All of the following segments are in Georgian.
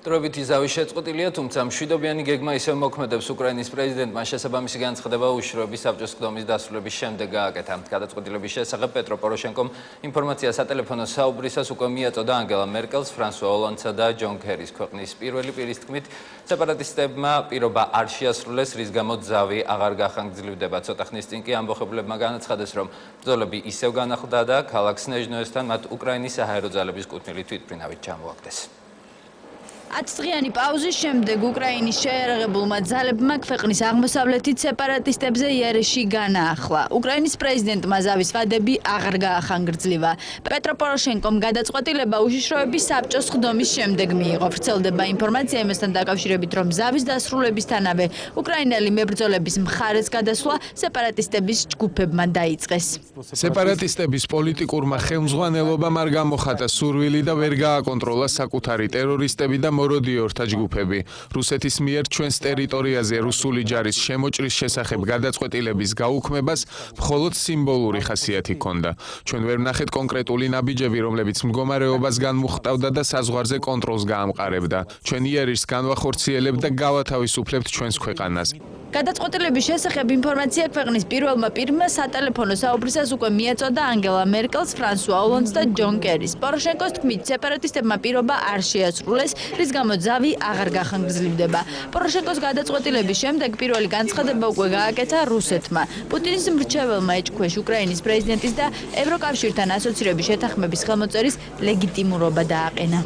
დროებით იზავის შეწყვეტილია, თუმცა მშვიდობიანი გეგმა ისევ მოქმედებს უკრაინის პრეზიდენტმა შესაბამისი განცხადება უშიშროების საბჭოს ხდომის დასრულების შემდეგ გააკეთა. გადაწყვეტილების შესახებ პეტრო პოროშენკომ ინფორმაცია სატელეფონო საუბრისას უკვე მიაწოდა ანგელა მერკელს, ფრანსუა ოლანდსა და ჯონ ქერის. ქვეყნის პირველი პირის თქმით, სეპარატისტებმა პირობა არ შეასრულეს, რის გამოც ზავი აღარ გახანგრძლივდება. ცოტა ხნის წინ კი ამბოხებლებმა განაცხადეს, რომ ბრძოლები ისევ განახლდა და ქალაქ სნეჟნოესთან მათ უკრაინის საჰაერო ძალების კუთვნილი თვითმფრინავით ჩამოაგდეს. 10 დღიანი პაუზის შემდეგ უკრაინის შეიარაღებულმა ძალებმა ქვეყნის აღმოსავლეთით სეპარატისტებზე იარეში განაახლა. უკრაინის პრეზიდენტმა ზავის ვადები აღარ გაახანგრძლივა. პეტრო პოროშენკომ გადაწყვეტილება უშიშროების საბჭოს ხდომის შემდეგ მიიღო. ვრცელდება ინფორმაცია იმასთან დაკავშირებით, რომ ზავის დასრულებისთანავე უკრაინელი მებრძოლების მხარეს გადასვლა სეპარატისტების ჯგუფებმა დაიწყეს. სეპარატისტების პოლიტიკურმა ხელმძღვანელობამ არ გამოხატა სურვილი და ვერ გააკონტროლა საკუთარი ტერორისტები და მოროდიორთა ჯგუფები. რუსეთის მიერ ჩვენს ტერიტორიაზე რუსული ჯარის შემოჭრის შესახებ გადაწყვეტილების გაუქმებას მხოლოდ სიმბოლური ხასიათი ჰქონდა. ჩვენ ვერ ვნახეთ კონკრეტული ნაბიჯები, რომლებიც მდგომარეობას განმუხტავდა და საზღვარზე კონტროლს გაამყარებდა. ჩვენ იერიში განვახორციელებთ და გავათავისუფლებთ ჩვენს ქვეყანას. გადაწყვეტილების შესახებ ინფორმაცია ქვეყნის პირველმა პირმა სატელეფონო საუბრისას უკვე მიაწოდა ანგელა მერკელს, ფრანსუა ოლანდს და ჯონ კერის. პოროშენკოს თქმით, სეპარატისტებმა პირობა არ შეასრულეს, რის გამოც ზავი აღარ გახანგრძლივდება. პოროშენკოს გადაწყვეტილების შემდეგ პირველი განცხადება უკვე გააკეთა რუსეთმა. პუტინის მრჩეველმა ეჭქვეშ უკრაინის პრეზიდენტის და ევროკავშირთან ასოცირების შეთანხმების ხელმოწერის ლეგიტიმურობა დააყენა.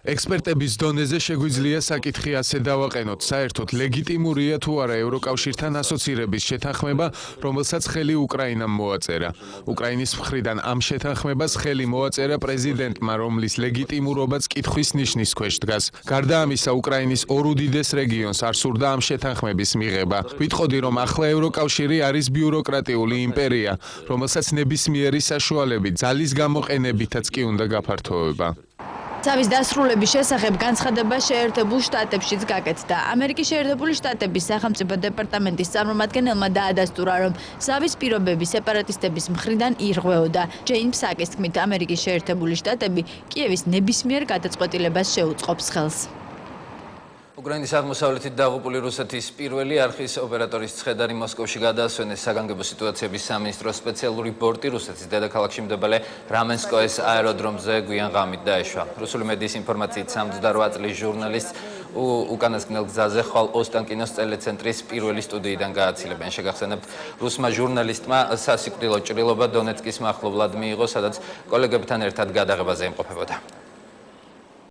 ექსპერტების დონეზე შეგვიძლია საკითხი ასე დავაყენოთ, საერთოდ ლეგიტიმურია თუ არა ევროკავშირთან ასოცირების შეთანხმება, რომელსაც ხელი უკრაინამ მოაწერა. უკრაინის მხრიდან ამ შეთანხმებას ხელი მოაწერა პრეზიდენტმა, რომლის ლეგიტიმურობაც კითხვის ნიშნის ქვეშ დგას. გარდა ამისა, უკრაინის ორ უდიდეს რეგიონს არ სურდა ამ შეთანხმების მიღება. ვიტყოდი, რომ ახლა ევროკავშირი არის ბიუროკრატიული იმპერია, რომელსაც ნებისმიერი საშუალებით ძალის გამოყენებითაც კი უნდა გაფართოვება. ზავის დასრულების შესახებ განცხადება შეერთებულ შტატებშიც გაკეთდა. ამერიკის შეერთებული შტატების სახელმწიფო დეპარტამენტის წარმომადგენელმა დაადასტურა, რომ ზავის პირობები სეპარატისტების მხრიდან ირღვეოდა. ჯეინ ფსაკის თქმით, ამერიკის შეერთებული შტატები კიევის ნებისმიერ გადაწყვეტილებას შეუწყობს ხელს. უკრაინის აღმოსავლეთით დაღუპული რუსეთის პირველი არხის ოპერატორის ცხედარი მოსკოვში გადაასვენეს. საგანგებო სიტუაციების სამინისტროს სპეციალური ბორტი რუსეთის დედაქალაქში მდებარე რამენსკოეს აეროდრომზე გვიან ღამით დაეშვა. რუსული მედიის ინფორმაციით 78 წლის ჟურნალისტს უკანასკნელ გზაზე ხვალ ოსტანკინოს ტელეცენტრის პირველი სტუდიიდან გააცილებენ. შეგახსენებთ, რუსმა ჟურნალისტმა სასიკვდილო ჭრილობა დონეცკის მახლობლად მიიღო, სადაც კოლეგებთან ერთად გადაღებაზე იმყოფებოდა.